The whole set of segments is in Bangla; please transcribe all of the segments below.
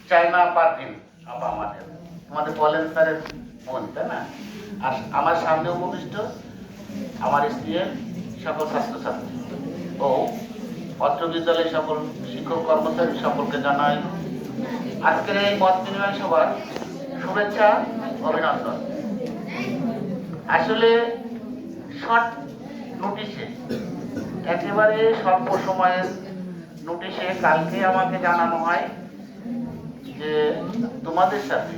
চায়না পারভিন আপা আমাদের বলেন স্যারের বোন, তাই না? আর আমার সামনে উপবিষ্ট আমার স্ত্রীর সকল ছাত্রছাত্রী ও অত্র বিদ্যালয়ের সকল শিক্ষক কর্মচারী সকলকে জানাই আজকের এই মত বিনিময় সভার শুভেচ্ছা, অভিনন্দন। আসলে শর্ট নোটিশে, একেবারে স্বল্প সময়ের নোটিশে কালকে আমাকে জানানো হয় যে তোমাদের সাথে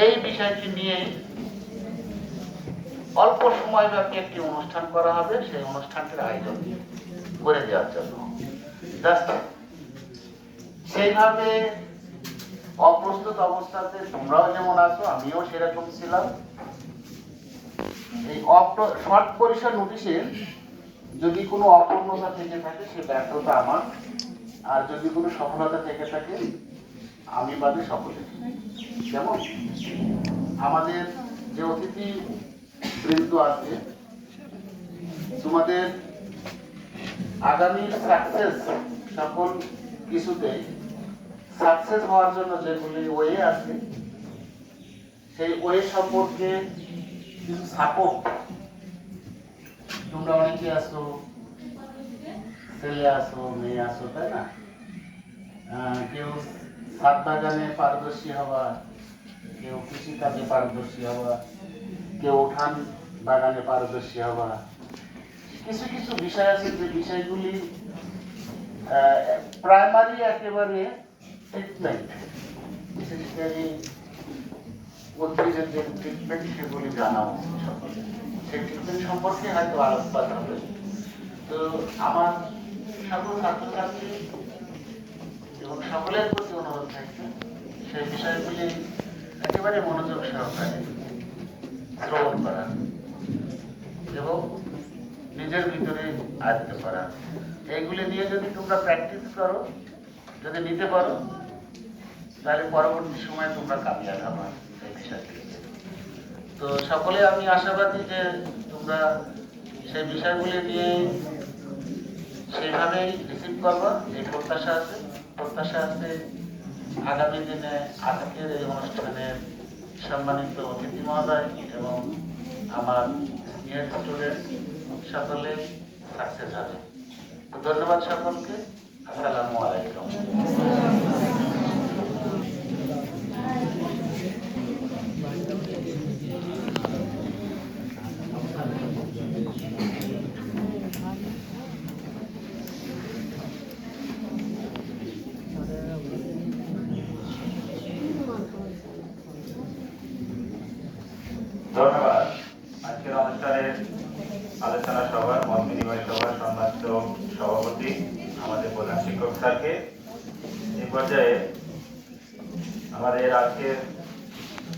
এই বিষয়টি নিয়ে অল্প সময় ব্যাপী একটি অনুষ্ঠান করা হবে, সেই অনুষ্ঠানটির আয়োজন করে দেওয়ার জন্য। জাস্ট সেইভাবে অপ্রস্তুত অবস্থাতে তোমরাও যেমন আছো, আমিও সেরকম ছিলাম। এই শর্ট পরিসর নোটিশে যদি কোনো অপূর্ণতা থেকে থাকে সে ব্যর্থতা আমার, আর যদি কোনো সফলতা থেকে থাকে আমি বাদে সকলে। যেমন আমাদের যে অতিথি বৃন্দ আছে, তোমাদের আগামী সাকসেস সকল কিছুতে সাকসেস হওয়ার জন্য যেগুলি ওয়ে আছে, সেই ওয়ে সম্পর্কে কিছু সাপোর্ট। তোমরা অনেকে আসো, ছেলে আসো, মেয়ে আসো, তাই না? কেউ ছাদ বাগানে পারদর্শী হওয়া, কেউ কৃষিকাজে পারদর্শী হওয়া, কেউ উঠান বাগানে পারদর্শী হওয়া। কিছু কিছু বিষয় আছে যে বিষয়গুলি প্রাইমারি একেবারে ট্রিটমেন্ট, বিশেষ করে উদ্ভিদের যে ট্রিটমেন্ট সেগুলি জানা উচিত সকলে। সেই ট্রিটমেন্ট সম্পর্কে হয়তো আলোচনা হবে। তো আমার সকল ছাত্রছাত্রী এবং সকলের প্রতি অনুরোধ থাকবে সেই বিষয়গুলি একেবারে মনোযোগ সহকারে শ্রবণ করা এবং নিজের ভিতরে আয়ত্ত করা। এইগুলি নিয়ে যদি তোমরা প্র্যাকটিস করো, যদি নিতে পারো, তাহলে পরবর্তী সময়ে তোমরা কামিয়াব হবে এই বিষয়টি। তো সকলে আমি আশাবাদী যে তোমরা সেই বিষয়গুলি নিয়ে সেইভাবেই রিসিভ করবা, এই প্রত্যাশা আছে আগামী দিনে আজকের এই অনুষ্ঠানের সম্মানিত অতিথি মহোদয় এবং আমার সিনিয়র স্টুডেন্ট সকলে সাকসেস হবে। তো ধন্যবাদ সকলকে। আসসালামু আলাইকুম। ধন্যবাদ। আজকের অনুষ্ঠানের আলোচনা সভার মত বিনিময় সভার সম্মানিত সভাপতি আমাদের প্রধান শিক্ষক স্যারকে, এই পর্যায়ে আমাদের আজকের